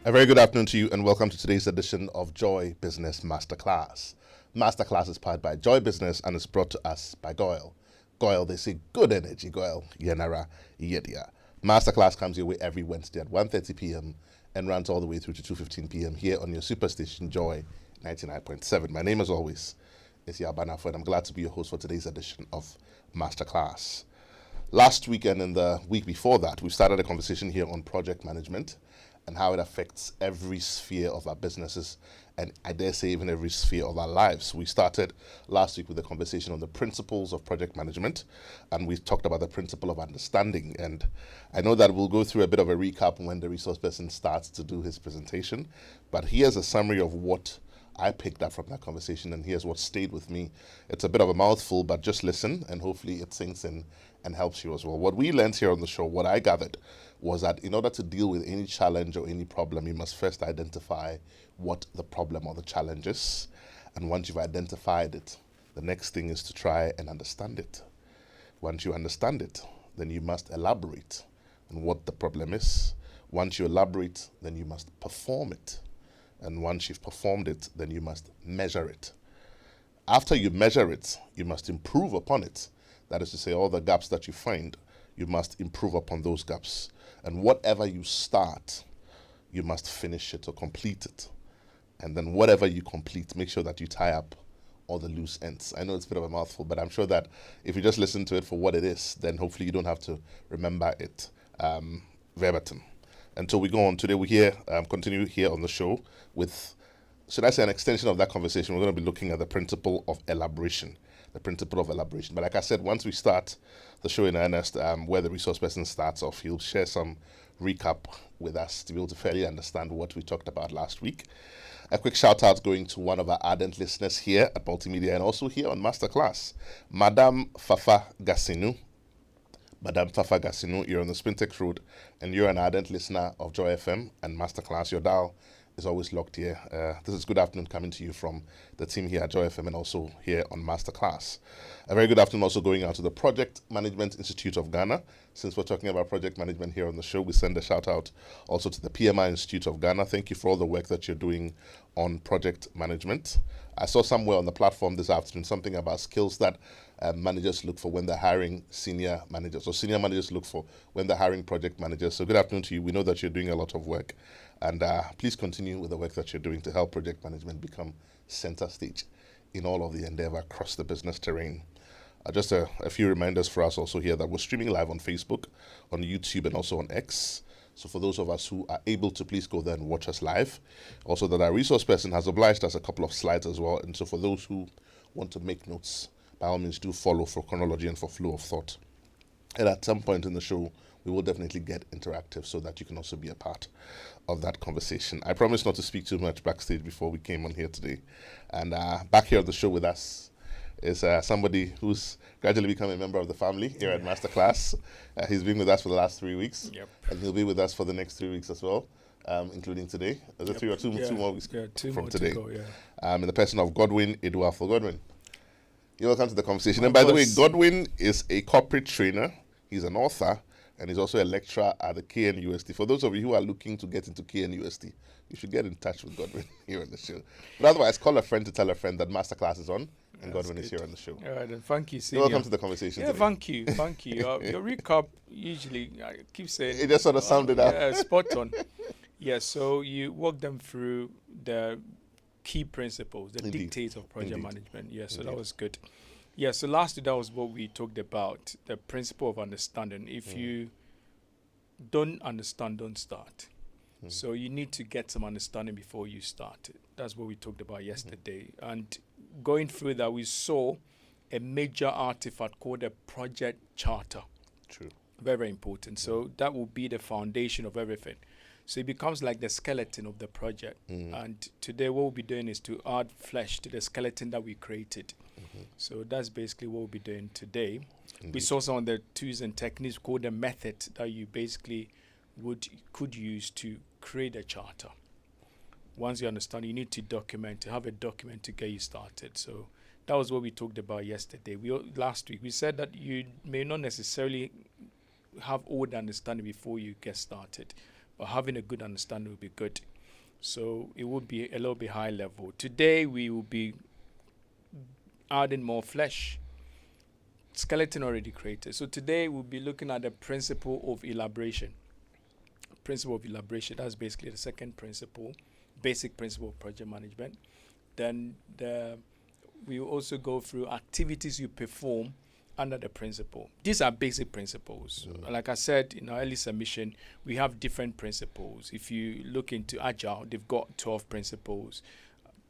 A very good afternoon to you and welcome to today's edition of Joy Business Masterclass. Masterclass is powered by Joy Business and is brought to us by Goyle. Goyle, they say good energy, Goyle, Yenara, Yedia. Masterclass comes your way every Wednesday at 1:30 p.m. and runs all the way through to 2:15 p.m. here on your superstation Joy 99.7. My name as always is Yaw Anim Barnafo and I'm glad to be your host for today's edition of Masterclass. Last weekend and the week before that, we started a conversation here on project management and how it affects every sphere of our businesses and I dare say even every sphere of our lives. We started last week with a conversation on the principles of project management and we talked about the principle of understanding, and I know that we'll go through a bit of a recap when the resource person starts to do his presentation, but here's a summary of what I picked up from that conversation and here's what stayed with me. It's a bit of a mouthful, but just listen and hopefully it sinks in and helps you as well. What we learned here on the show, what I gathered, was that in order to deal with any challenge or any problem, you must first identify what the problem or the challenge is. And once you've identified it, the next thing is to try and understand it. Once you understand it, then you must elaborate on what the problem is. Once you elaborate, then you must perform it. And once you've performed it, then you must measure it. After you measure it, you must improve upon it. That is to say, all the gaps that you find, you must improve upon those gaps. And whatever you start, you must finish it or complete it. And then whatever you complete, make sure that you tie up all the loose ends. I know it's a bit of a mouthful, but I'm sure that if you just listen to it for what it is, then hopefully you don't have to remember it verbatim. Until we go on today, we continue here on the show with, should I say, an extension of that conversation. We're going to be looking at the principle of elaboration. But like I said, once we start the show in earnest, where the resource person starts off, he'll share some recap with us to be able to fairly understand what we talked about last week. A quick shout out going to one of our ardent listeners here at Multimedia and also here on Masterclass, Madame Fafa Gassinu. Madame Fafa Gassinu, you're on the Spintex Road and you're an ardent listener of Joy FM and Masterclass. Your dial is always locked here. This is good afternoon coming to you from the team here at Joy FM and also here on Masterclass. A very good afternoon also going out to the Project Management Institute of Ghana. Since we're talking about project management here on the show, we send a shout out also to the PMI Institute of Ghana. Thank you for all the work that you're doing on project management. I saw somewhere on the platform this afternoon something about skills that managers look for when they're hiring senior managers, or senior managers look for when they're hiring project managers. So good afternoon to you. We know that you're doing a lot of work, and please continue with the work that you're doing to help project management become center stage in all of the endeavor across the business terrain. Just a few reminders for us also here that we're streaming live on Facebook, on YouTube, and also on X. So for those of us who are able to, please go there and watch us live. Also that our resource person has obliged us a couple of slides as well. And so for those who want to make notes, by all means do follow for chronology and for flow of thought. And at some point in the show, we will definitely get interactive so that you can also be a part of that conversation. I promise not to speak too much backstage before we came on here today. And back here at the show with us is somebody who's gradually become a member of the family here at Masterclass. He's been with us for the last 3 weeks. Yep. And he'll be with us for the next 3 weeks as well, including today. Is it 3 or 2 more weeks from today? To go, yeah. In the person of Godwin, Adu-Afful. Godwin, you're welcome to the conversation. And by the way, Godwin is a corporate trainer. He's an author. And he's also a lecturer at the KNUST. For those of you who are looking to get into KNUST, you should get in touch with Godwin here on the show. But otherwise, call a friend to tell a friend that Masterclass is on and Godwin is here on the show. All right, then thank you, You're welcome to the conversation today. Thank you. Your recap, usually, I keep saying... It just sort of sounded out. Yeah, spot on. Yeah, so you walk them through the key principles, the dictates of project management. Yeah, so that was good. Yeah, so lastly, that was what we talked about, the principle of understanding. If you don't understand, don't start. So you need to get some understanding before you start it. That's what we talked about yesterday. And going through that, we saw a major artifact called a project charter. True. Very, very important. So that will be the foundation of everything. So it becomes like the skeleton of the project. And today what we'll be doing is to add flesh to the skeleton that we created. So that's basically what we'll be doing today. We saw some of the tools and techniques called the method that you basically could use to create a charter. Once you understand, you need to have a document to get you started. So that was what we talked about yesterday. Last week, we said that you may not necessarily have all the understanding before you get started, but having a good understanding will be good. So it would be a little bit high level. Today we will be adding more flesh. Skeleton already created. So today we'll be looking at the principle of elaboration. Principle of elaboration, that's basically the second principle, basic principle of project management. Then we will also go through activities you perform under the principle. These are basic principles. Like I said in our early submission, we have different principles. If you look into Agile, they've got 12 principles.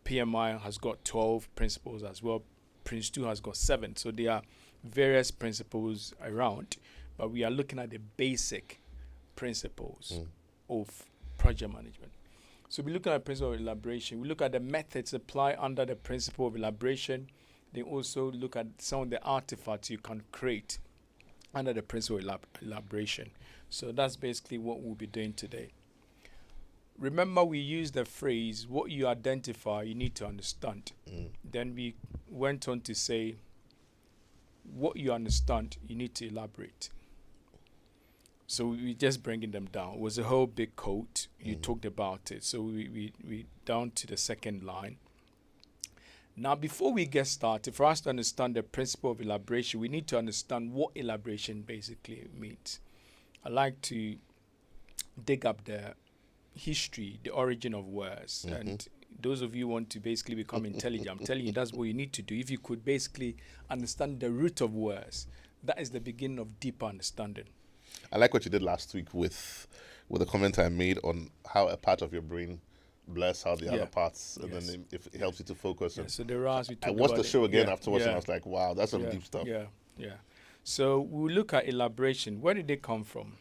PMI has got 12 principles as well. Prince 2 has got 7. So there are various principles around, but we are looking at the basic principles of project management. So we look at the principle of elaboration. We look at the methods applied under the principle of elaboration. They also look at some of the artifacts you can create under the principle of elaboration. So that's basically what we'll be doing today. Remember, we use the phrase, what you identify, you need to understand. Then we went on to say, what you understand, you need to elaborate. So we just bringing them down. It was a whole big quote. You talked about it. So we down to the second line. Now, before we get started, for us to understand the principle of elaboration, we need to understand what elaboration basically means. I like to dig up the history, the origin of words. And those of you who want to basically become intelligent, I'm telling you, that's what you need to do. If you could basically understand the root of words, that is the beginning of deeper understanding. I like what you did last week with the comment I made on how a part of your brain bless how the other parts, and then if it helps you to focus. So there are. I watched the show again afterwards, and I was like, wow, that's some deep stuff. So we'll look at elaboration. Where did it come from?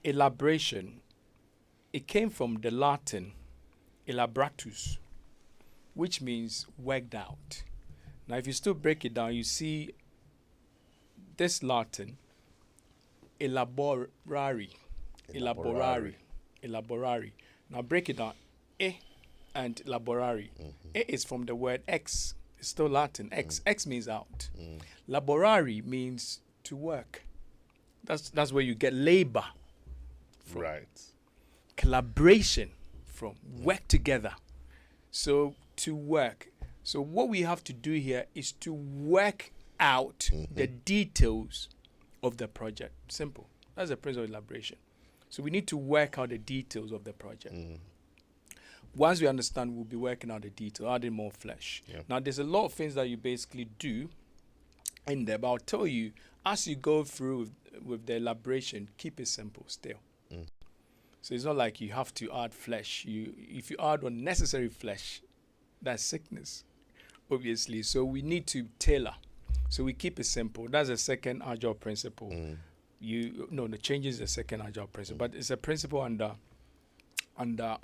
Elaboration, it came from the Latin elaboratus, which means worked out. Now, if you still break it down, you see this Latin, elaborari. Now, break it down. E and laborari. E is from the word ex. It's still Latin. Ex. Ex means out. Laborari means to work. That's where you get labor from. Right. Collaboration from. Work together. So, to work. So, what we have to do here is to work out the details of the project. Simple. That's the principle of elaboration. So we need to work out the details of the project. Once we understand, we'll be working out the details, adding more flesh. Now, there's a lot of things that you basically do in there, but I'll tell you, as you go through with the elaboration, keep it simple still. So it's not like you have to add flesh. If you add unnecessary flesh, that's sickness, obviously. So we need to tailor. So we keep it simple. That's the second Agile principle. The change is the second Agile principle, but it's a principle under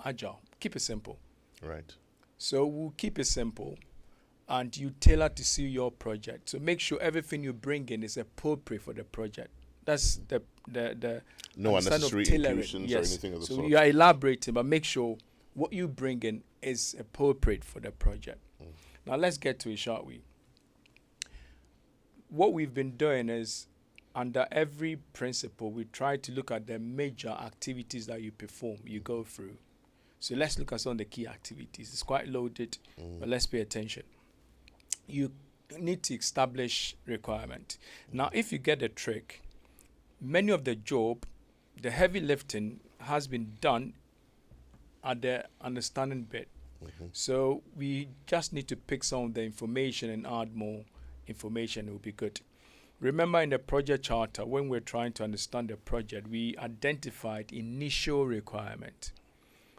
Agile. Keep it simple. Right. So we'll keep it simple, and you tailor to suit your project. So make sure everything you bring in is appropriate for the project. That's the no unnecessary inclusions or anything of the sort. So you are elaborating, but make sure what you bring in is appropriate for the project. Now let's get to it, shall we? What we've been doing is, under every principle, we try to look at the major activities that you perform, you go through. So let's look at some of the key activities. It's quite loaded, but let's pay attention. You need to establish requirement. Now, if you get the trick, many of the job, the heavy lifting has been done at the understanding bit. So we just need to pick some of the information and add more information. It will be good. Remember, in the project charter, when we're trying to understand the project, we identified initial requirement.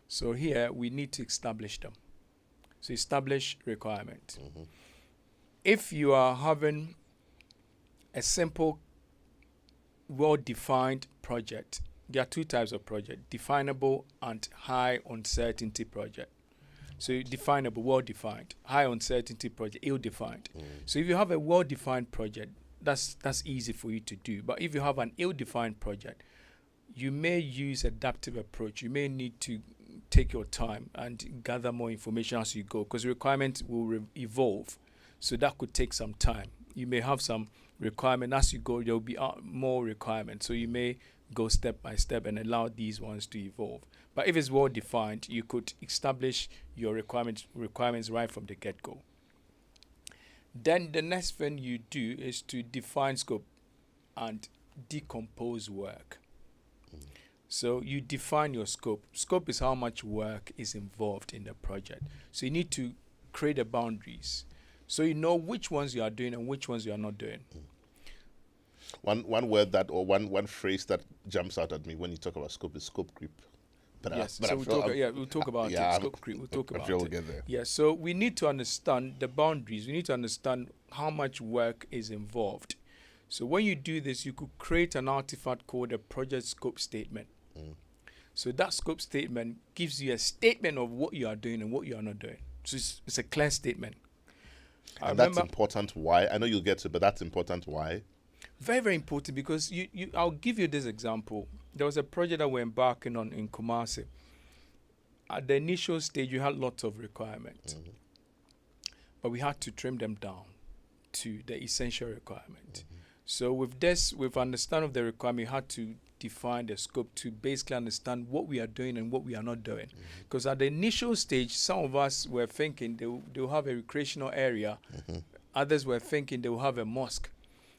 So here we need to establish them. So establish requirement. If you are having a simple, well-defined project, there are two types of project: definable and high uncertainty project. So definable, well-defined. High uncertainty project, ill-defined. So if you have a well-defined project, that's easy for you to do. But if you have an ill-defined project, you may use adaptive approach. You may need to take your time and gather more information as you go, because requirements will evolve. So that could take some time. You may have some requirement as you go. There will be more requirements. So you may go step by step and allow these ones to evolve. But if it's well defined, you could establish your requirements right from the get-go. Then the next thing you do is to define scope and decompose work. So you define your scope. Scope is how much work is involved in the project. So you need to create the boundaries, so you know which ones you are doing and which ones you are not doing. One word that, or one phrase that jumps out at me when you talk about scope is scope creep. But Yes, but so I'm we'll sure talk about yeah, it. Scope creep, we'll talk I'm about sure we'll it. get there. Yeah, so we need to understand the boundaries. We need to understand how much work is involved. So when you do this, you could create an artifact called a project scope statement. So that scope statement gives you a statement of what you are doing and what you are not doing. So it's a clear statement. And that's important. Why? I know you'll get to, but that's important. Why? Very, very important, because I'll give you this example. There was a project that we're embarking on in Kumasi. At the initial stage, you had lots of requirements, but we had to trim them down to the essential requirement. So with this, with understanding of the requirement, you had to define the scope to basically understand what we are doing and what we are not doing. Because at the initial stage, some of us were thinking they'll have a recreational area. Others were thinking they will have a mosque.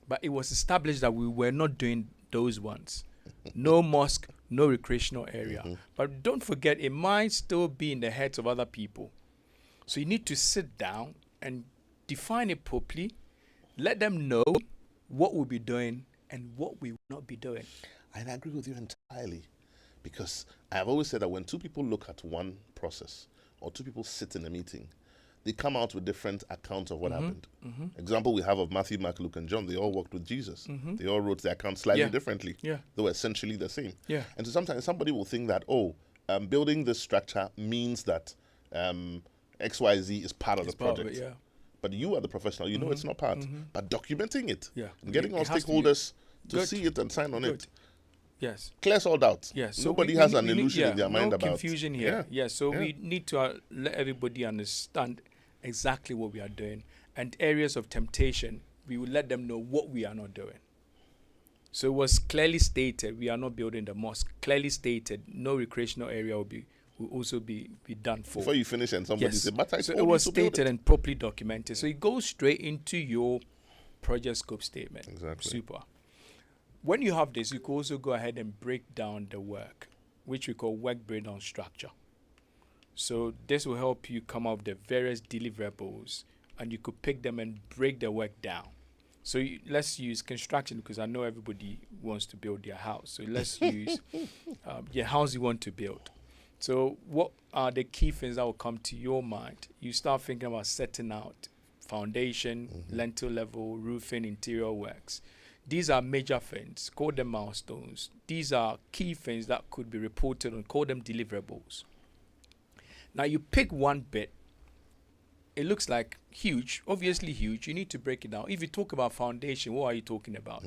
But it was established that we were not doing those ones. No mosque, no recreational area. But don't forget, it might still be in the heads of other people. So you need to sit down and define it properly. Let them know what we'll be doing and what we will not be doing. And I agree with you entirely, because I've always said that when two people look at one process, or two people sit in a meeting, they come out with different accounts of what happened. Example we have of Matthew, Mark, Luke, and John, they all worked with Jesus. They all wrote their accounts slightly differently, though essentially the same. And so sometimes somebody will think that, building this structure means that XYZ is part of the project. But you are the professional, you know it's not part. But documenting it, and getting all stakeholders to see it and sign on it. Yes. Clears all doubts. Yes. So nobody has an illusion in their mind about. No confusion here. So we need to let everybody understand exactly what we are doing, and areas of temptation, we will let them know what we are not doing. So it was clearly stated we are not building the mosque. Clearly stated no recreational area will also be done for. Before you finish and somebody said, but I so told it was you to build stated it. and properly documented. So it goes straight into your project scope statement. Exactly. Super. When you have this, you can also go ahead and break down the work, which we call work breakdown structure. So this will help you come up with the various deliverables, and you could pick them and break the work down. So let's use construction, because I know everybody wants to build their house. So let's use your house you want to build. So what are the key things that will come to your mind? You start thinking about setting out foundation, lintel level, roofing, interior works. These are major things. Call them milestones. These are key things that could be reported on. Call them deliverables. Now you pick one bit. It looks like huge, obviously huge. You need to break it down. If you talk about foundation, what are you talking about?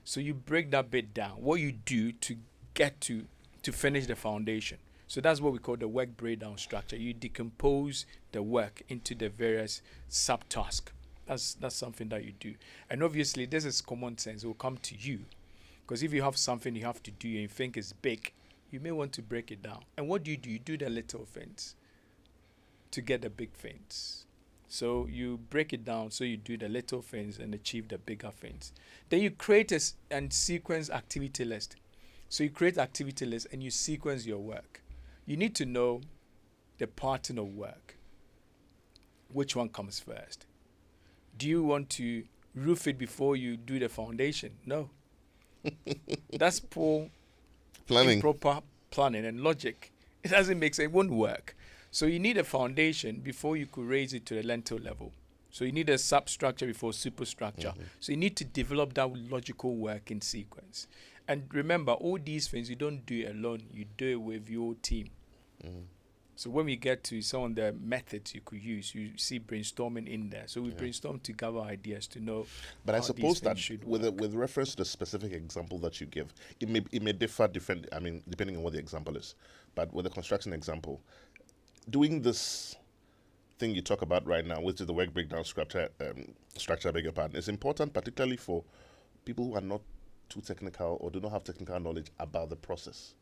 So you break that bit down. What you do to get to finish the foundation. So that's what we call the work breakdown structure. You decompose the work into the various subtasks. That's something that you do. And obviously, this is common sense. It will come to you. Because if you have something you have to do and you think it's big, you may want to break it down. And what do? You do the little things to get the big things. So you break it down, so you do the little things and achieve the bigger things. Then you create and sequence activity list. So you create activity list and you sequence your work. You need to know the pattern of work. Which one comes first? Do you want to roof it before you do the foundation? No. That's poor planning, improper planning and logic. It doesn't make sense. It won't work. So you need a foundation before you could raise it to the lintel level. So you need a substructure before superstructure. So you need to develop that logical work in sequence. And remember, all these things, you don't do it alone. You do it with your team. So when we get to some of the methods you could use, you see brainstorming in there. So we brainstorm to gather ideas to know. But I suppose that with reference to the specific example that you give, it may differ different. I mean, depending on what the example is. But with the construction example, doing this thing you talk about right now, which is the work breakdown structure, I beg your pardon, is important, particularly for people who are not too technical or do not have technical knowledge about the process.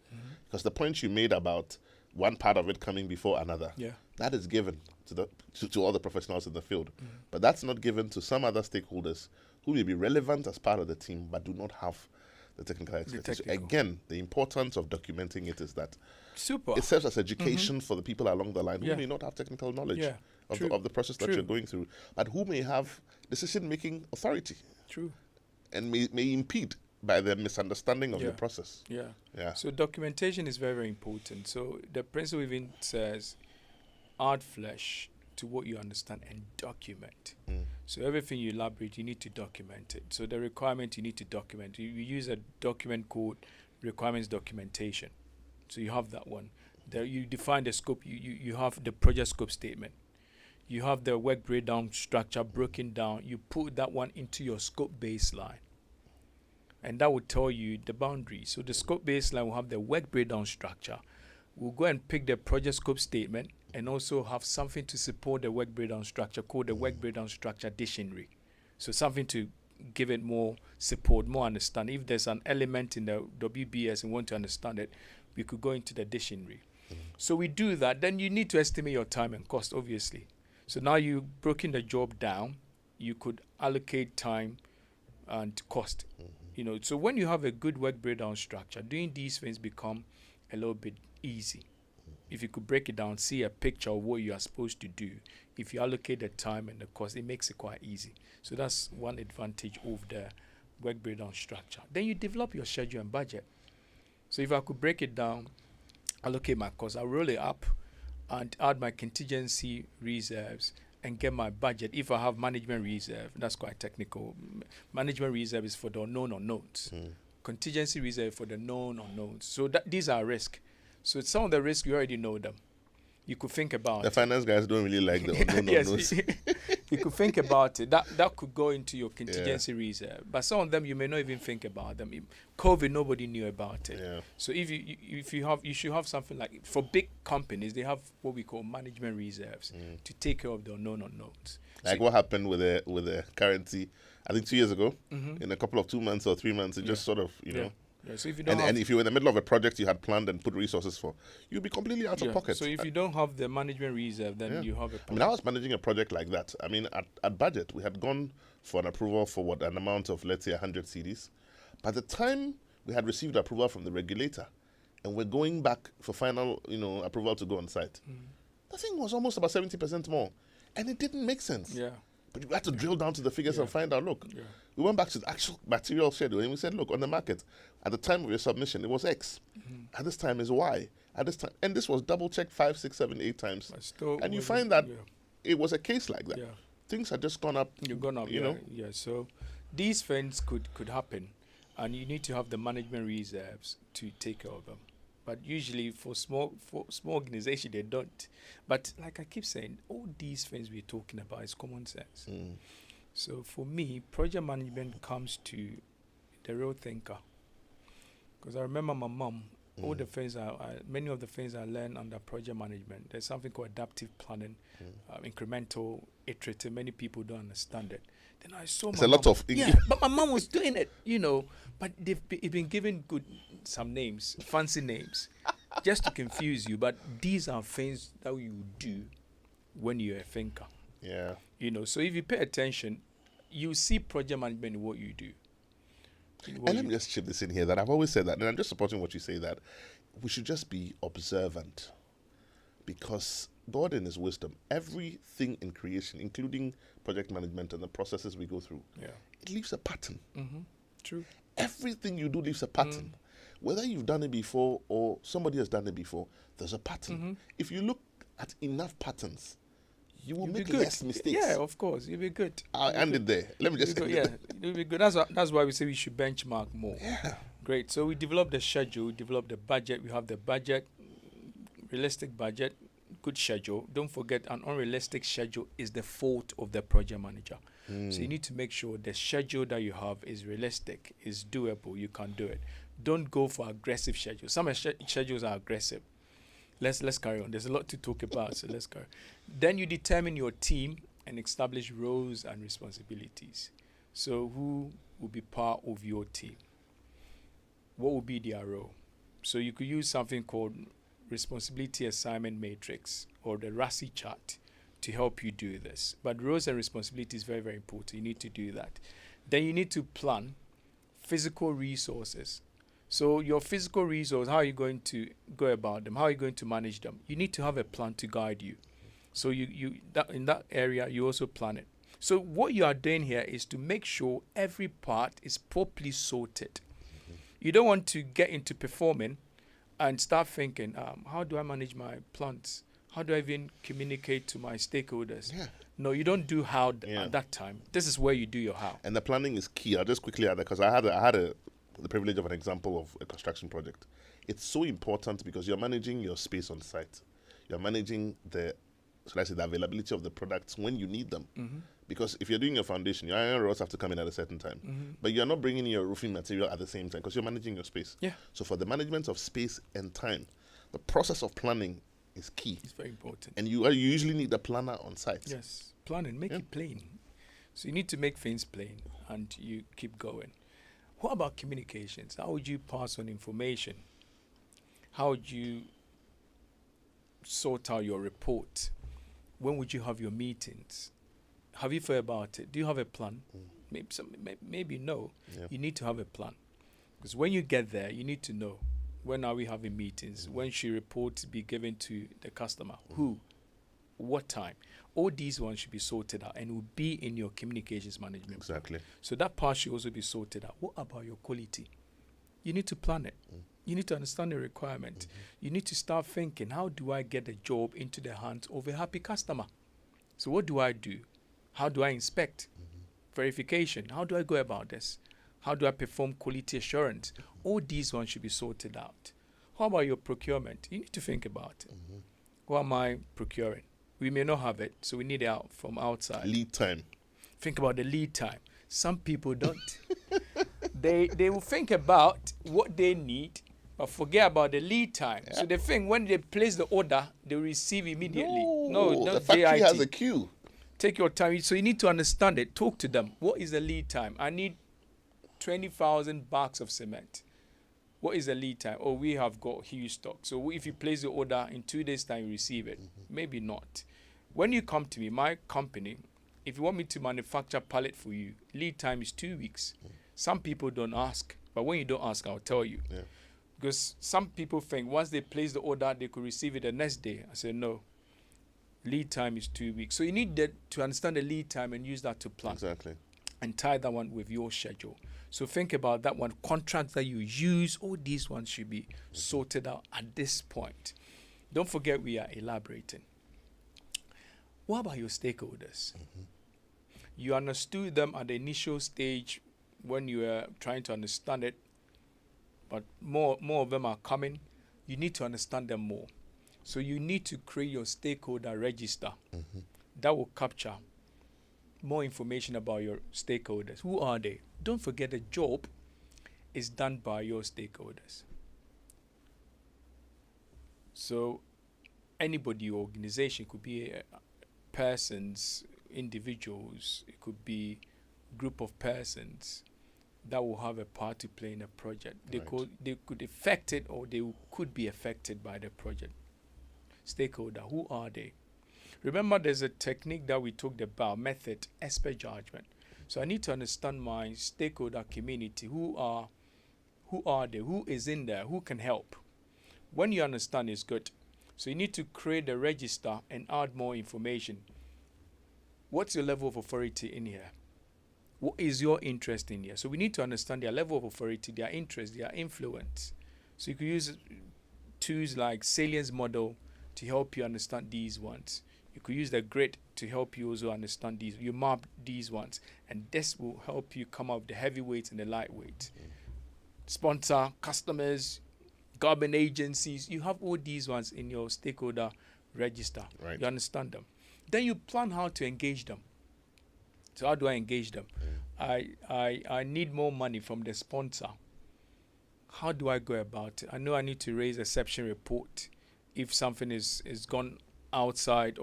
Because the point you made about one part of it coming before another, that is given to all the professionals in the field. But that's not given to some other stakeholders who may be relevant as part of the team but do not have the technical expertise. Again, the importance of documenting it is that it serves as education for the people along the line who may not have technical knowledge of the process that you're going through, but who may have decision-making authority. And may impede by their misunderstanding of your process. So documentation is very, very important. So the principle even says, add flesh to what you understand and document. So everything you elaborate, you need to document it. So the requirement, you need to document. You use a document called requirements documentation. So you have that one. There you define the scope. You have the project scope statement. You have the work breakdown structure broken down. You put that one into your scope baseline. And that will tell you the boundaries. So the scope baseline will have the work breakdown structure. We'll go and pick the project scope statement and also have something to support the work breakdown structure called the work breakdown structure dictionary. So something to give it more support, more understanding. If there's an element in the WBS and want to understand it, we could go into the dictionary. So we do that. Then you need to estimate your time and cost, obviously. So now you've broken the job down. You could allocate time and cost. So when you have a good work breakdown structure, doing these things become a little bit easy. If you could break it down, see a picture of what you are supposed to do, if you allocate the time and the cost, it makes it quite easy. So that's one advantage of the work breakdown structure. Then you develop your schedule and budget. So if I could break it down, allocate my cost, I'll roll it up and add my contingency reserves and get my budget. If I have management reserve, that's quite technical. Management reserve is for the known unknowns. Contingency reserve for the known unknowns. So these are risks. So some of the risks, you already know them. You could think about the finance guys don't really like the unknown unknowns. You could think about it. That could go into your contingency reserve. But some of them you may not even think about them. COVID, nobody knew about it. So if you should have something like, for big companies, they have what we call management reserves to take care of the unknown unknowns. Like what happened with the currency, I think 2 years ago, in a couple of 2 months or 3 months, it just sort of, know. So if you don't and if you're in the middle of a project you had planned and put resources for, you'll be completely out of pocket. So if you don't have the management reserve, then you have a problem. I was managing a project like that. At budget, we had gone for an approval for an amount of, let's say, 100 CDs. By the time we had received approval from the regulator and we're going back for final, approval to go on site, the thing was almost about 70% more. And it didn't make sense. But you had to drill down to the figures and find out, look, we went back to the actual material schedule and we said, look, on the market, at the time of your submission, it was X. At this time is Y. At this time, and this was double checked 5, 6, 7, 8 times. And you find that it was a case like that. Things had just gone up. You've gone up, you know. So these things could happen, and you need to have the management reserves to take care of them. But usually for small organization, they don't. But like I keep saying, all these things we're talking about is common sense. So for me, project management comes to the real thinker. Because I remember my mom, all the things many of the things I learned under project management, there's something called adaptive planning, incremental, iterative. Many people don't understand it. Then I saw it's a lot of but my mom was doing it, But they've been given some names, fancy names, just to confuse you. But these are things that you do when you're a thinker. So if you pay attention, you see project management in what you do. And let me just chip this in here, that I've always said that, and I'm just supporting what you say, that we should just be observant, because God in his wisdom, everything in creation, including project management and the processes we go through, it leaves a pattern. True. Everything you do leaves a pattern. Whether you've done it before or somebody has done it before, there's a pattern. If you look at enough patterns, you'll make less mistakes. Yeah, of course. You'll be good. I'll end it there. Let me just say you'll be good. That's why we say we should benchmark more. Great. So we develop the schedule, we develop the budget. We have the budget, realistic budget, good schedule. Don't forget, an unrealistic schedule is the fault of the project manager. So you need to make sure the schedule that you have is realistic, is doable, you can do it. Don't go for aggressive schedules. Some schedules are aggressive. Let's carry on. There's a lot to talk about, so let's carry on. Then you determine your team and establish roles and responsibilities. So who will be part of your team? what would be their role? So you could use something called responsibility assignment matrix or the RASI chart to help you do this. But roles and responsibility is very, very important. You need to do that. Then you need to plan physical resources. So your physical resource, how are you going to go about them? How are you going to manage them? You need to have a plan to guide you. So in that area, you also plan it. So what you are doing here is to make sure every part is properly sorted. You don't want to get into performing and start thinking, how do I manage my plants? How do I even communicate to my stakeholders? Yeah. No, you don't do how at that time. This is where you do your how. And the planning is key. I'll just quickly add that because I had the privilege of an example of a construction project. It's so important because you're managing your space on site. You're managing the availability of the products when you need them. Because if you're doing your foundation, your iron rods have to come in at a certain time. But you're not bringing in your roofing material at the same time because you're managing your space. Yeah. So for the management of space and time, the process of planning is key. It's very important. And you usually need a planner on site. Yes. Planning, make it plain. So you need to make things plain and you keep going. What about communications? How would you pass on information? How would you sort out your report? When would you have your meetings? Have you thought about it? Do you have a plan? Maybe no. Yeah. You need to have a plan. Because when you get there, you need to know when are we having meetings? When should reports be given to the customer? Who? What time? All these ones should be sorted out and will be in your communications management. Exactly. So that part should also be sorted out. What about your quality? You need to plan it. You need to understand the requirement. You need to start thinking, how do I get a job into the hands of a happy customer? So what do I do? How do I inspect? Verification. How do I go about this? How do I perform quality assurance? All these ones should be sorted out. How about your procurement? You need to think about it. What am I procuring? We may not have it, so we need it out from outside. Lead time. Think about the lead time. Some people don't. They will think about what they need, but forget about the lead time. Yeah. So they think when they place the order, they receive immediately. No, the factory has a queue. Take your time. So you need to understand it. Talk to them. What is the lead time? I need 20,000 bags of cement. What is the lead time? Oh, we have got huge stock. So if you place the order in 2 days' time, you receive it. Maybe not. When you come to me, my company, if you want me to manufacture pallet for you, lead time is 2 weeks. Some people don't ask, but when you don't ask, I'll tell you. Yeah. Because some people think once they place the order, they could receive it the next day. I said, no. Lead time is 2 weeks. So you need to understand the lead time and use that to plan. Exactly. And tie that one with your schedule. So think about that one. Contracts that you use, all these ones should be sorted out at this point. Don't forget we are elaborating. What about your stakeholders? You understood them at the initial stage when you were trying to understand it, but more of them are coming. You need to understand them more. So you need to create your stakeholder register that will capture more information about your stakeholders. Who are they? Don't forget the job is done by your stakeholders. So anybody, organization, could be persons, individuals, it could be group of persons that will have a part to play in a project. They could affect it or they could be affected by the project. Stakeholder, who are they? Remember, there's a technique that we talked about, method, expert judgment. So I need to understand my stakeholder community. Who are they? Who is in there? Who can help? When you understand, it's good. So you need to create a register and add more information. What's your level of authority in here? What is your interest in here? So we need to understand their level of authority, their interest, their influence. So you could use tools like Salience model to help you understand these ones. You could use the grid to help you also understand these. You map these ones, and this will help you come up with the heavyweights and the lightweights. Sponsor, customers, government agencies, you have all these ones in your stakeholder register. Right. You understand them. Then you plan how to engage them. So how do I engage them? I need more money from the sponsor. How do I go about it? I know I need to raise a exception report if something is gone outside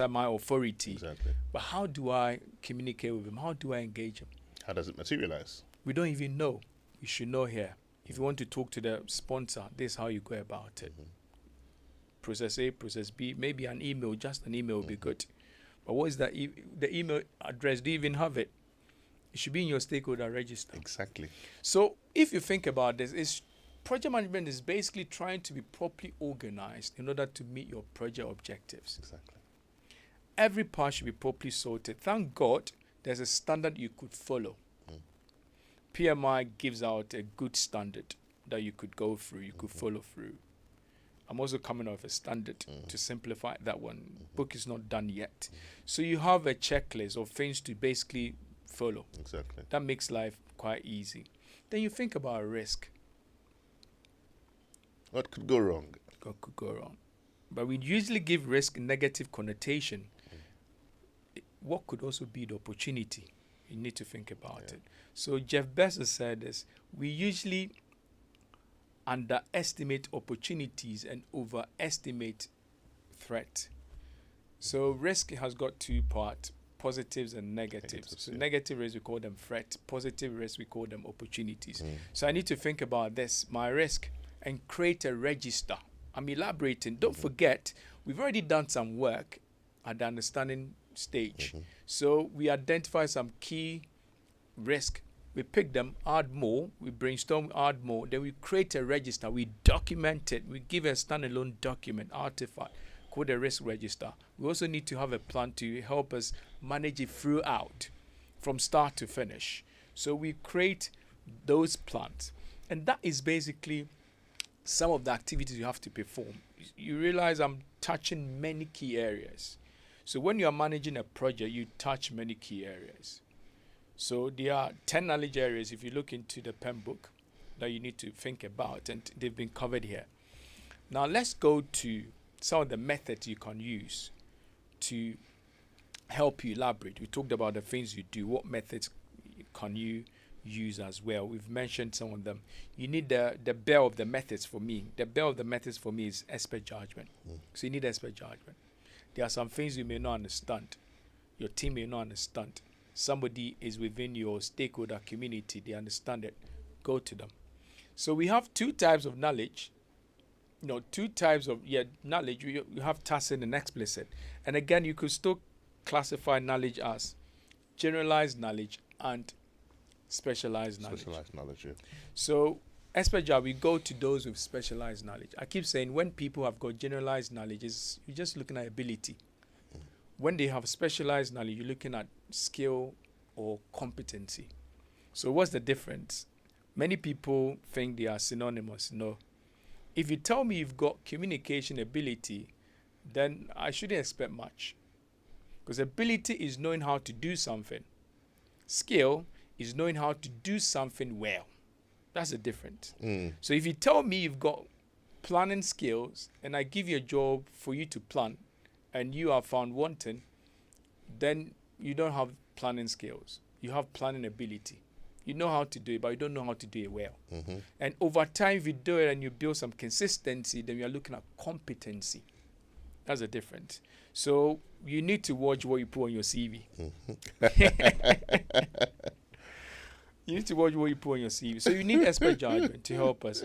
my authority. Exactly. But how do I communicate with him? How do I engage him? How does it materialize? We don't even know. You should know here. If you want to talk to the sponsor, this is how you go about it. Process A, process B, maybe an email, just an email would be good. But what is that? The email address, do you even have it? It should be in your stakeholder register. Exactly. So if you think about this, project management is basically trying to be properly organized in order to meet your project objectives. Exactly. Every part should be properly sorted. Thank God there's a standard you could follow. PMI gives out a good standard that you could go through, you could follow through. I'm also coming off a standard to simplify that one. Book is not done yet. So you have a checklist of things to basically follow. Exactly. That makes life quite easy. Then you think about risk. What could go wrong? What could go wrong? But we usually give risk a negative connotation. What could also be the opportunity? You need to think about it. So Jeff Bezos said this, we usually underestimate opportunities and overestimate threat. So risk has got two parts, positives and negatives. So negative risk, we call them threat. Positive risk, we call them opportunities. So I need to think about this, my risk, and create a register. I'm elaborating. Don't forget, we've already done some work at the understanding stage. So we identify some key risk. We pick them, add more, we brainstorm, add more, then we create a register, we document it, we give a standalone document, artifact, called a risk register. We also need to have a plan to help us manage it throughout, from start to finish. So we create those plans. And that is basically some of the activities you have to perform. You realize I'm touching many key areas. So when you are managing a project, you touch many key areas. So there are 10 knowledge areas, if you look into the PEM book, that you need to think about, and they've been covered here. Now let's go to some of the methods you can use to help you elaborate. We talked about the things you do. What methods can you use as well? We've mentioned some of them. You need the bell of the methods for me. The bell of the methods for me is expert judgment. So you need expert judgment. There are some things you may not understand. Your team may not understand. Somebody is within your stakeholder community. They understand it. Go to them. So we have two types of knowledge. Two types of knowledge. You have tacit and explicit. And again, you could still classify knowledge as generalized knowledge and specialized knowledge. Specialized knowledge, yeah. So expert job, we go to those with specialized knowledge. I keep saying when people have got generalized knowledge, you're just looking at ability. When they have specialized knowledge, you're looking at skill or competency. So what's the difference? Many people think they are synonymous. No. If you tell me you've got communication ability, then I shouldn't expect much. Because ability is knowing how to do something. Skill is knowing how to do something well. That's the difference. So if you tell me you've got planning skills and I give you a job for you to plan and you are found wanting, then you don't have planning skills. You have planning ability. You know how to do it, but you don't know how to do it well. And over time, if you do it and you build some consistency, then you're looking at competency. That's the difference. So you need to watch what you put on your CV. You need to watch what you put on your CV. So you need expert judgment to help us.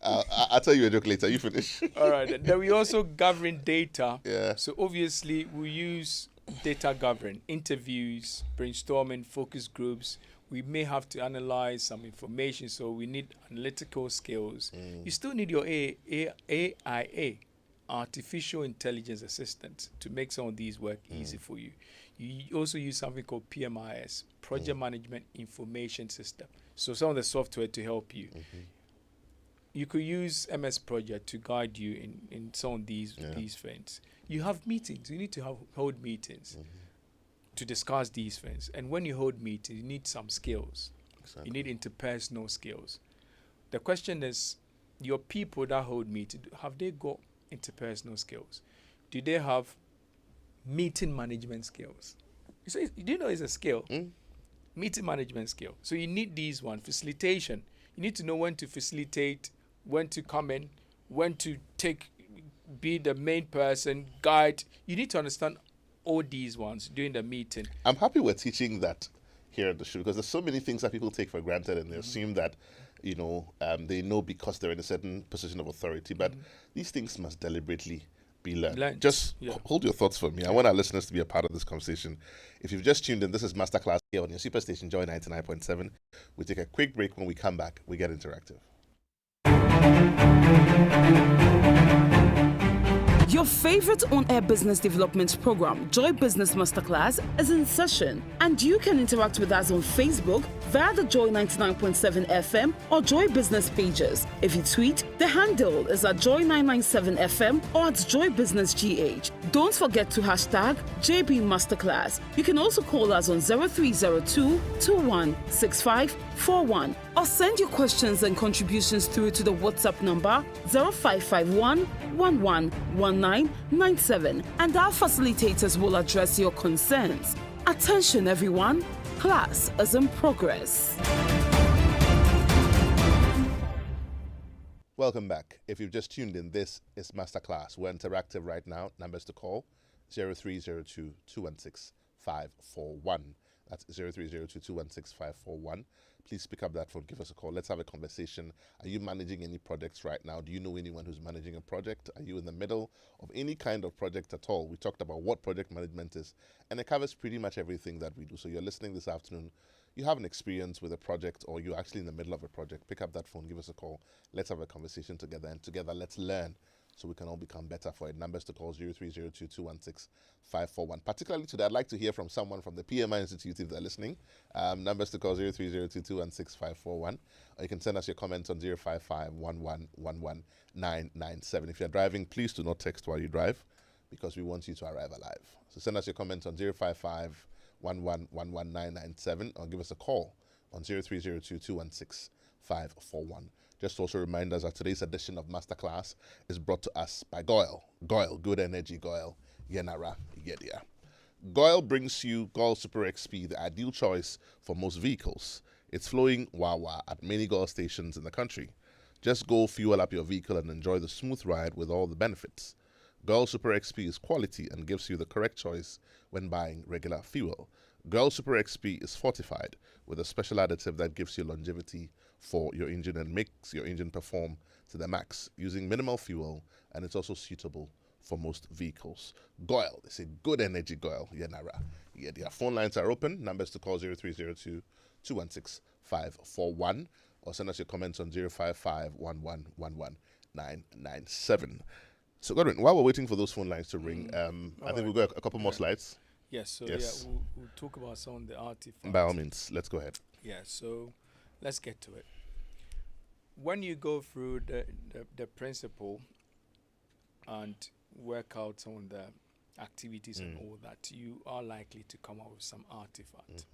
I'll tell you a joke later. You finish. All right. Then we also gathering data. Yeah. So obviously we use data gathering, interviews, brainstorming, focus groups. We may have to analyze some information, so we need analytical skills. You still need your AIA, artificial intelligence assistant, to make some of these work easy for you. You also use something called PMIS, Project Management Information System. So some of the software to help you. You could use MS Project to guide you in some of these things. You have meetings. You need to hold meetings to discuss these things. And when you hold meetings, you need some skills. Exactly. You need interpersonal skills. The question is, your people that hold meetings, have they got interpersonal skills? Do they have meeting management skills? Do you know it's a skill? Meeting management skill. So you need these ones. Facilitation. You need to know when to facilitate, when to come in, when to be the main person, guide. You need to understand all these ones during the meeting. I'm happy we're teaching that here at the show, because there's so many things that people take for granted and they assume that they know because they're in a certain position of authority. But these things must deliberately be learned. Just hold your thoughts for me. I want our listeners to be a part of this conversation. If you've just tuned in, this is Masterclass here on your superstation Joy 99.7. We take a quick break. When we come back, we get interactive. Your favorite on-air business development program, Joy Business Masterclass, is in session, and you can interact with us on Facebook via the Joy 99.7 FM or Joy Business pages. If you tweet, the handle is at Joy 997 FM or at Joy Business GH. Don't forget to hashtag JB Masterclass. You can also call us on 0302 216541 or send your questions and contributions through to the WhatsApp number 0551 111997, and our facilitators will address your concerns. Attention everyone, class is in progress. Welcome back. If you've just tuned in, this is Masterclass. We're interactive right now. Numbers to call 0302 216 541. That's 0302 216 541. Please pick up that phone, give us a call. Let's have a conversation. Are you managing any projects right now? Do you know anyone who's managing a project? Are you in the middle of any kind of project at all? We talked about what project management is, and it covers pretty much everything that we do. So you're listening this afternoon, you have an experience with a project, or you're actually in the middle of a project, pick up that phone, give us a call. Let's have a conversation together, and together let's learn so we can all become better for it. Numbers to call 0302 216 541. Particularly today, I'd like to hear from someone from the PMI Institute if they're listening. Numbers to call 0302 216 541. Or you can send us your comments on 055 997. If you're driving, please do not text while you drive, because we want you to arrive alive. So send us your comments on 055 997, or give us a call on 0302 216 541. Just also remind us that today's edition of Masterclass is brought to us by Goil. Goil, good energy, Goil. Yenara, Yedia. Goil brings you Goil Super XP, the ideal choice for most vehicles. It's flowing wah-wah at many Goil stations in the country. Just go fuel up your vehicle and enjoy the smooth ride with all the benefits. Goil Super XP is quality and gives you the correct choice when buying regular fuel. Goil Super XP is fortified with a special additive that gives you longevity for your engine and makes your engine perform to the max using minimal fuel, and it's also suitable for most vehicles. Goil, they say good energy, Goil. Yenara. Yeah, their phone lines are open. Numbers to call 0302 216 541, or send us your comments on 055 997. So, Godwin, while we're waiting for those phone lines to ring, I think we've got a couple more slides. Yes, so we'll talk about some of the artifacts. By all means, let's go ahead. Yeah, so let's get to it. When you go through the principle and work out some of the activities and all that, you are likely to come out with some artifact.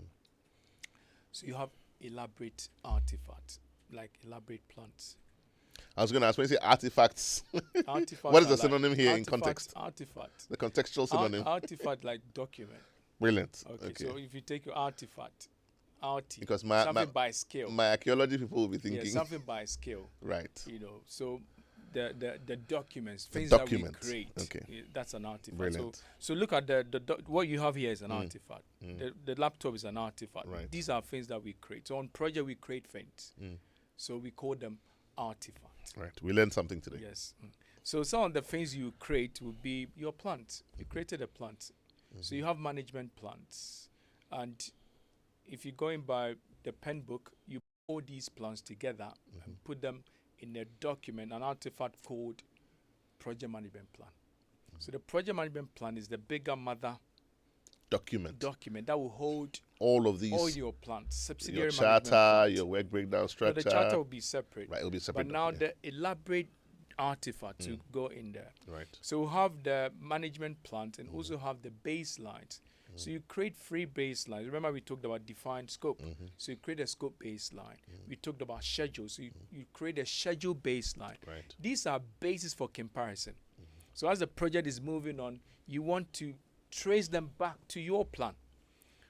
So you have elaborate artifacts, like elaborate plants. I was going to ask, when you say artifacts, what is the synonym here in context? Artifact. The contextual synonym. Artifact, like document. Brilliant. Okay, so if you take your artifact, because something by scale. My archaeology people will be thinking. Yeah, something by scale. Right. So the documents, things that we create. Okay. That's an artifact. Brilliant. So look at what you have here is an artifact. The laptop is an artifact. Right. These are things that we create. So on project we create things. So we call them artifacts. Right. We learned something today. Yes. So some of the things you create will be your plant. You created a plant. So you have management plans. And if you're going by the pen book, you put these plans together and put them in a document, an artifact called project management plan. So the project management plan is the bigger mother document that will hold all of these, all your plans, subsidiary your charter, your work breakdown structure. The charter will be separate. Right, it will be separate. But now the elaborate artifact to go in there. Right. So we have the management plan and also have the baselines. So you create 3 baselines. Remember we talked about defined scope. So you create a scope baseline. We talked about schedule. So you create a schedule baseline. Right. These are bases for comparison. So as the project is moving on, you want to trace them back to your plan.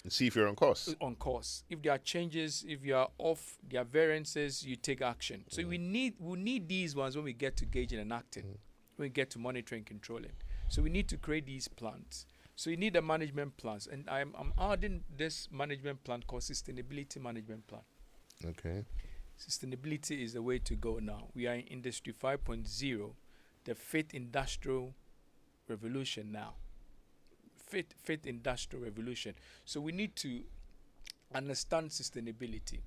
And see if you're on course. On course. If there are changes, if you are off, there are variances, you take action. So we'll need these ones when we get to gauging and acting, when we get to monitoring and controlling. So we need to create these plans. So you need a management plans. And I'm adding this management plan called sustainability management plan. Okay. Sustainability is the way to go now. We are in Industry 5.0, the fifth industrial revolution now. Fifth industrial revolution. So we need to understand sustainability.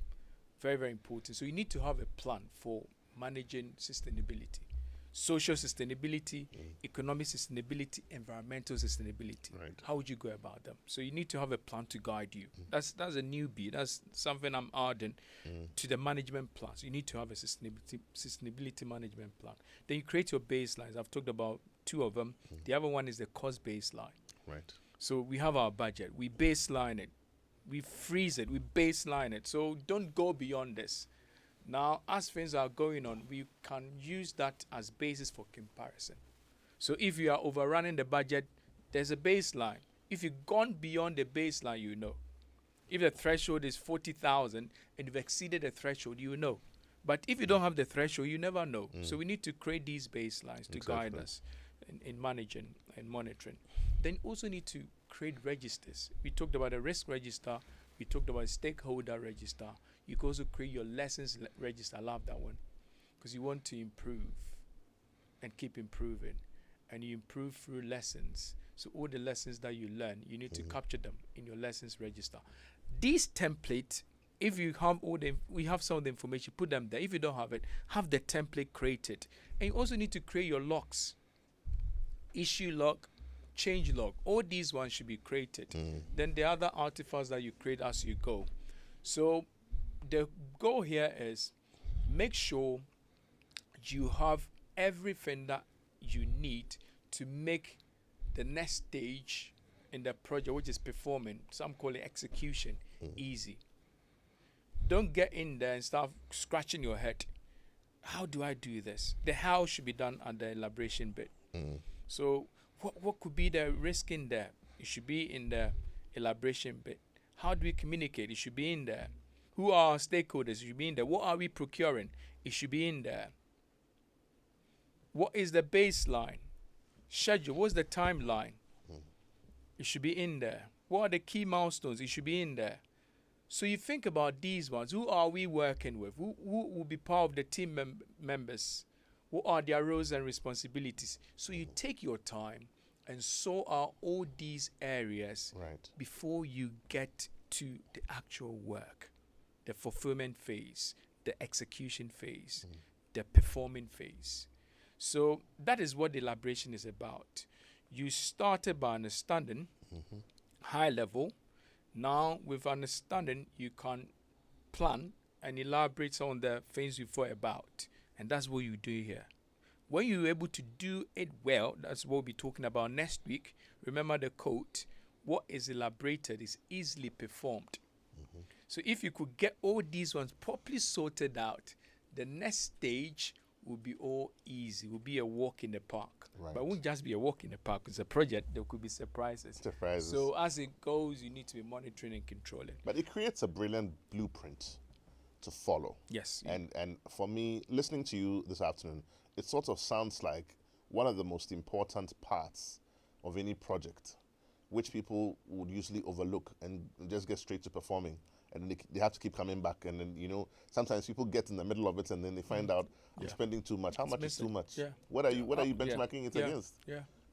Very, very important. So you need to have a plan for managing sustainability. Social sustainability, economic sustainability, environmental sustainability. Right. How would you go about them? So you need to have a plan to guide you. That's a newbie. That's something I'm adding to the management plan. So you need to have a sustainability management plan. Then you create your baselines. I've talked about two of them. The other one is the cost baseline. Right. So we have our budget. We baseline it. We freeze it. We baseline it. So don't go beyond this. Now, as things are going on, we can use that as basis for comparison. So if you are overrunning the budget, there's a baseline. If you've gone beyond the baseline, you know. If the threshold is 40,000 and you've exceeded the threshold, you know. But if you don't have the threshold, you never know. So we need to create these baselines to guide us in managing and monitoring. Then also need to create registers. We talked about a risk register. We talked about a stakeholder register. You can also create your lessons register. I love that one because you want to improve and keep improving, and you improve through lessons. So all the lessons that you learn, you need to capture them in your lessons register. These templates, if you have we have some of the information, put them there. If you don't have it, have the template created. And you also need to create your logs. Issue log, change log. All these ones should be created. Then the other artifacts that you create as you go. So the goal here is make sure you have everything that you need to make the next stage in the project, which is performing, some call it execution, easy. Don't get in there and start scratching your head. How do I do this? The how should be done at the elaboration bit. So what could be the risk in there? It should be in the elaboration bit. How do we communicate? It should be in there. Who are our stakeholders? It should be in there. What are we procuring? It should be in there. What is the baseline? Schedule. What's the timeline? It should be in there. What are the key milestones? It should be in there. So you think about these ones. Who are we working with? Who will be part of the team members? What are their roles and responsibilities? So you take your time and sort out all these areas before you get to the actual work, the fulfillment phase, the execution phase, the performing phase. So that is what the elaboration is about. You started by understanding high level. Now with understanding, you can plan and elaborate on the things you thought about. And that's what you do here. When you're able to do it well, that's what we'll be talking about next week. Remember the quote, what is elaborated is easily performed. So if you could get all these ones properly sorted out, the next stage will be all easy. Will be a walk in the park. But it won't just be a walk in the park. It's a project. There could be surprises. So as it goes, you need to be monitoring and controlling. But it creates a brilliant blueprint to follow. Yes. And for me, listening to you this afternoon, it sort of sounds like one of the most important parts of any project, which people would usually overlook and just get straight to performing. And they have to keep coming back. And then, you know, sometimes people get in the middle of it and then they find out I'm spending too much. How much is too much? What are you benchmarking it against?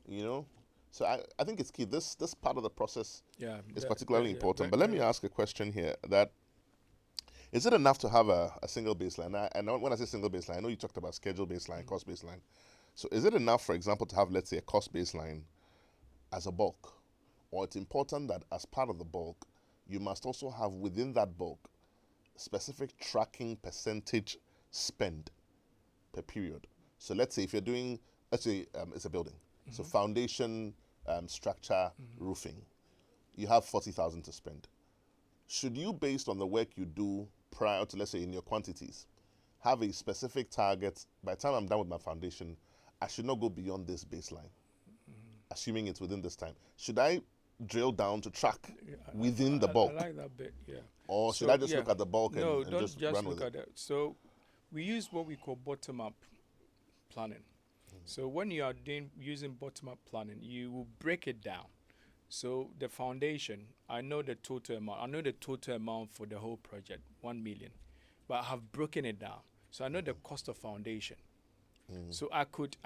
You know? So I think it's key. This part of the process is particularly important. But let me ask a question here that is it enough to have a single baseline? And when I say single baseline, I know you talked about schedule baseline, cost baseline. So is it enough, for example, to have, let's say, a cost baseline as a bulk? Or it's important that as part of the bulk, you must also have within that bulk specific tracking percentage spend per period. So let's say if you're doing, let's say it's a building. So foundation, structure, roofing, you have 40,000 to spend. Should you, based on the work you do prior to, let's say, in your quantities, have a specific target? By the time I'm done with my foundation, I should not go beyond this baseline, assuming it's within this time. Should I drill down to track within the bulk? I like that bit, Or should I just look at the bulk and don't just just run look with at it? it. So we use what we call bottom-up planning. So when you are using bottom-up planning, you will break it down. So the foundation, I know the total amount. I know the total amount for the whole project, 1 million. but I have broken it down. So I know the cost of foundation. So I could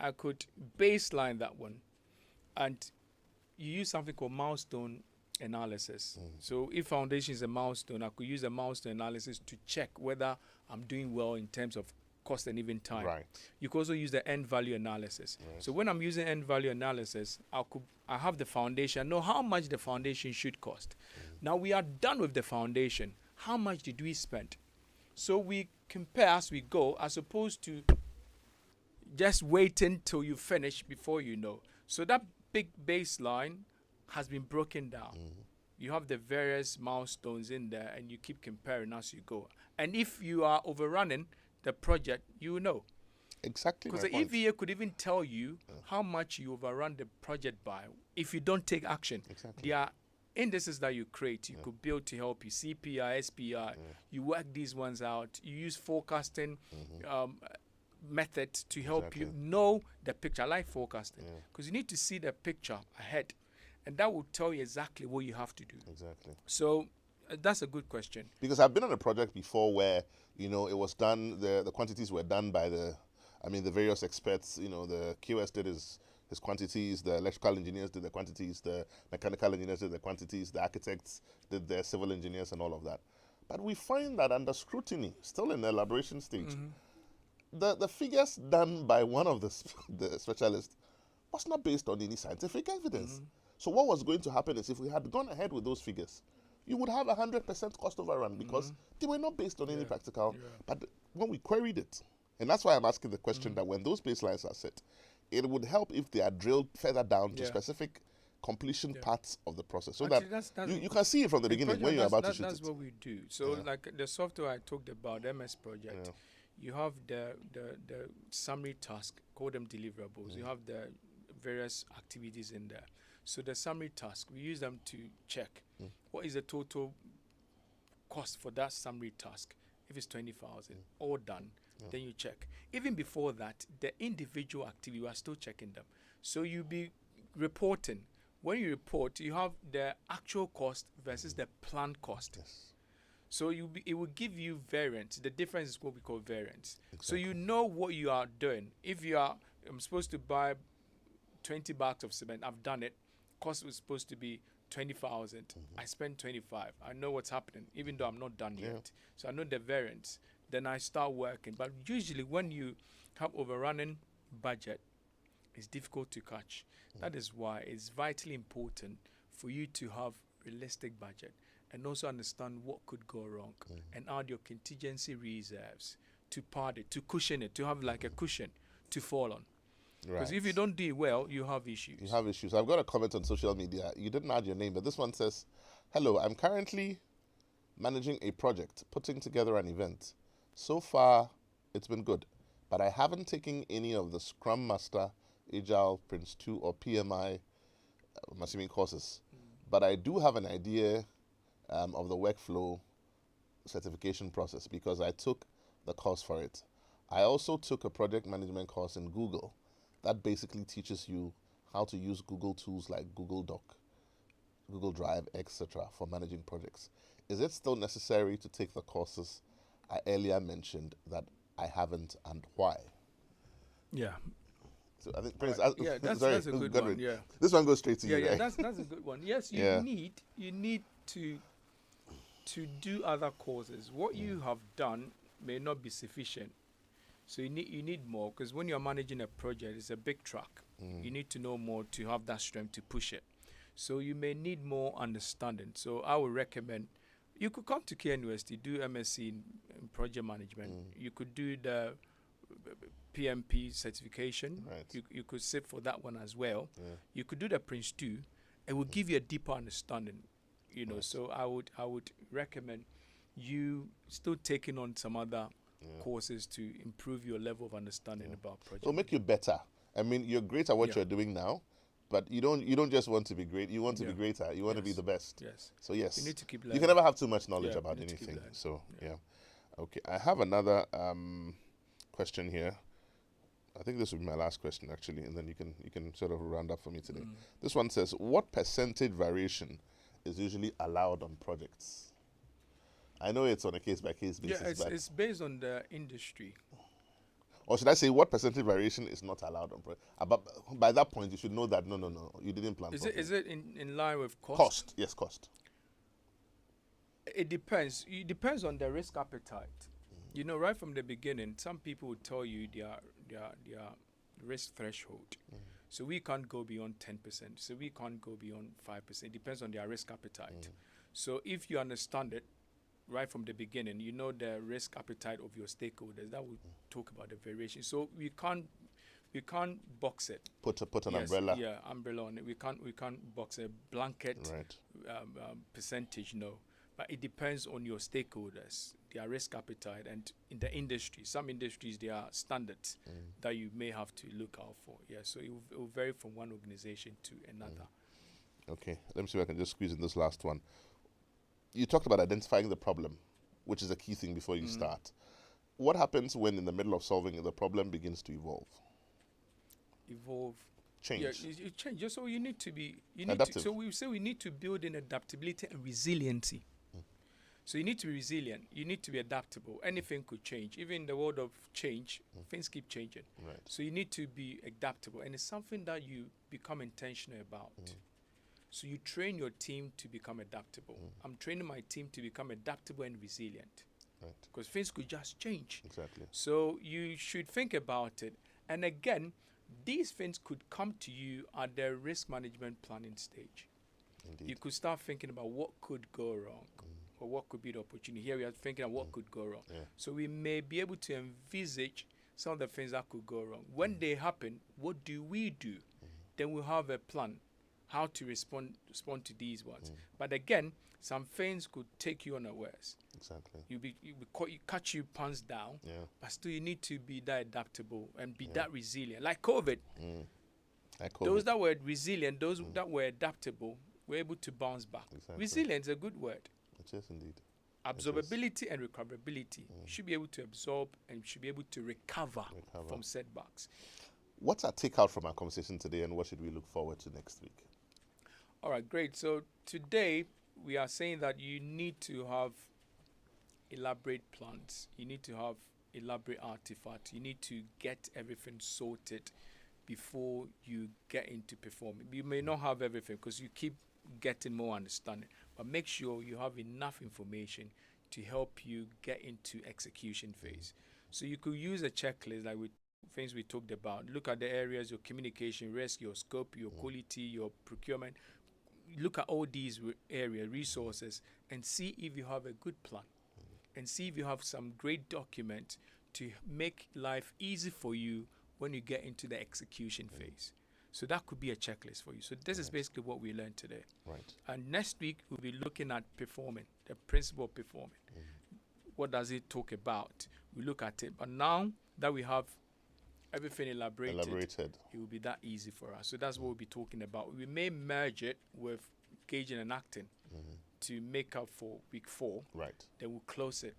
baseline that one, and you use something called milestone analysis. So if foundation is a milestone, I could use a milestone analysis to check whether I'm doing well in terms of cost and even time. Right. You could also use the end value analysis. Right. So when I'm using end value analysis, I have the foundation, know how much the foundation should cost. Now we are done with the foundation. How much did we spend? So we compare as we go, as opposed to just waiting till you finish before you know. So that big baseline has been broken down. You have the various milestones in there, and you keep comparing as you go. And if you are overrunning the project, you know. Exactly. Because the EVA could even tell you how much you overrun the project by if you don't take action. Exactly. There are indices that you create, you could build to help you, CPI, SPI. You work these ones out. You use forecasting method to help you know the picture. I like forecasting because you need to see the picture ahead, and that will tell you exactly what you have to do. Exactly. So that's a good question. Because I've been on a project before where, it was done, the quantities were done by the various experts. The QS did his quantities, the electrical engineers did the quantities, the mechanical engineers did the quantities, the architects did their civil engineers and all of that. But we find that under scrutiny, still in the elaboration stage, the figures done by one of the specialists was not based on any scientific evidence. So what was going to happen is if we had gone ahead with those figures, you would have 100% cost overrun because they were not based on any practical. But when we queried it, and that's why I'm asking the question that when those baselines are set, it would help if they are drilled further down to specific completion parts of the process, so Actually, that you can see it from the beginning when you're about to shoot That's it. what we do. So like the software I talked about, MS project, you have the summary task, call them deliverables. You have the various activities in there. So the summary task, we use them to check what is the total cost for that summary task. If it's 20,000, all done, then you check. Even before that, the individual activity, you are still checking them. So you'll be reporting. When you report, you have the actual cost versus the planned cost. Yes. So it will give you variance. The difference is what we call variance. Exactly. So you know what you are doing. If I'm supposed to buy 20 bags of cement, I've done it. Cost was supposed to be 20,000. I spent 25. I know what's happening, even though I'm not done yet. So I know the variance. Then I start working. But usually when you have overrunning budget, it's difficult to catch. That is why it's vitally important for you to have realistic budget and also understand what could go wrong and add your contingency reserves to pad it, to cushion it, to have like a cushion to fall on. Because if you don't do it well, you have issues. You have issues. I've got a comment on social media. You didn't add your name, but this one says, "Hello, I'm currently managing a project, putting together an event. So far, it's been good, but I haven't taken any of the Scrum Master, Agile, Prince 2, or PMI, I'm assuming courses. But I do have an idea of the workflow certification process because I took the course for it. I also took a project management course in Google that basically teaches you how to use Google tools like Google Doc, Google Drive, etc. for managing projects. Is it still necessary to take the courses I earlier mentioned that I haven't, and why?" Yeah. So I think Prince, that's a good Godwin, one. Yeah. this one goes straight to you, Yeah, right? that's a good one. Yes, you need to do other courses. What you have done may not be sufficient. So you need more, because when you're managing a project, it's a big truck. You need to know more to have that strength to push it. So you may need more understanding. So I would recommend you could come to KNUST, do MSc in project management. You could do the PMP certification. Right. You could sit for that one as well. You could do the Prince 2. It will give you a deeper understanding. So I would recommend you still taking on some other courses to improve your level of understanding about project. It'll make you better. I mean, you're great at what you're doing now, but you don't just want to be great. You want to be greater. You want to be the best. Yes. So yes, you need to keep learning. You can never have too much knowledge Yeah, about you need to keep anything. learning. So okay. I have another question here. I think this will be my last question actually, and then you can sort of round up for me today. This one says, "What percentage variation is usually allowed on projects?" I know it's on a case-by-case basis. Yeah, but it's based on the industry. or should I say, what percentage variation is not allowed on but by that point, you should know that, no, you didn't plan properly. Is it in line with cost? Cost, yes, cost. It depends. It depends on the risk appetite. You know, right from the beginning, some people will tell you their risk threshold. So we can't go beyond 10%. So we can't go beyond 5%. It depends on their risk appetite. So if you understand it right from the beginning, you know the risk appetite of your stakeholders. That will talk about the variation. So we can't box it. Put an umbrella. Yeah, umbrella on it. We can't box a blanket percentage. No. But it depends on your stakeholders, their risk appetite, and in the industry. Some industries, there are standards that you may have to look out for. Yeah, so it will vary from one organization to another. Okay, let me see if I can just squeeze in this last one. You talked about identifying the problem, which is a key thing before you start. What happens when in the middle of solving it, the problem begins to evolve? Change. Yeah, you change. So you need to be Adaptive. so we say we need to build in adaptability and resiliency. So you need to be resilient. You need to be adaptable. Anything could change. Even in the world of change, things keep changing. Right. So you need to be adaptable, and it's something that you become intentional about. So you train your team to become adaptable. I'm training my team to become adaptable and resilient. Right. Because things could just change. Exactly. So you should think about it. And again, these things could come to you at the risk management planning stage. Indeed. You could start thinking about what could go wrong or what could be the opportunity. Here we are thinking of what could go wrong. Yeah. So we may be able to envisage some of the things that could go wrong. When they happen, what do we do? Then we'll have a plan how to respond to these ones. But again, some things could take you unawares. Exactly. You catch you pants down, but still you need to be that adaptable and be that resilient. Like COVID. Those that were resilient, those that were adaptable, were able to bounce back. Exactly. Resilience is a good word. It is indeed. Absorbability and recoverability. You should be able to absorb and you should be able to recover from setbacks. What's our takeout from our conversation today, and what should we look forward to next week? All right, great. So today we are saying that you need to have elaborate plans. You need to have elaborate artifacts. You need to get everything sorted before you get into performing. You may not have everything because you keep getting more understanding, but make sure you have enough information to help you get into execution phase. So you could use a checklist like things we talked about. Look at the areas, your communication, risk, your scope, your quality, your procurement. Look at all these areas, resources, and see if you have a good plan. And see if you have some great document to make life easy for you when you get into the execution phase. So that could be a checklist for you. So this is basically what we learned today. Right. And next week, we'll be looking at performing, the principle of performing. What does it talk about? We look at it. But now that we have everything elaborated, it will be that easy for us. So that's what we'll be talking about. We may merge it with gauging and acting to make up for week 4. Right. Then we'll close it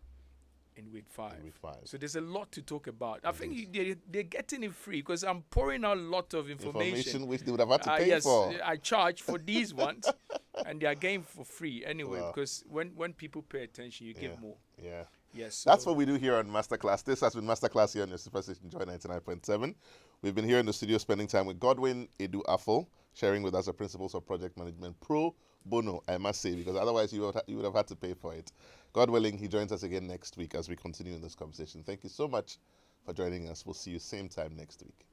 in week 5. Week 5. So there's a lot to talk about. I think they're getting it free because I'm pouring out a lot of information which they would have had to pay for. Yes, I charge for these ones, and they are getting for free anyway. Because when people pay attention, you give more. Yeah. Yes. So That's what we do here on Masterclass. This has been Masterclass here on your Superstation Joy 99.7. We've been here in the studio spending time with Godwin Adu-Afful, sharing with us the principles of project management pro bono, I must say, because otherwise you would have had to pay for it. God willing, he joins us again next week as we continue in this conversation. Thank you so much for joining us. We'll see you same time next week.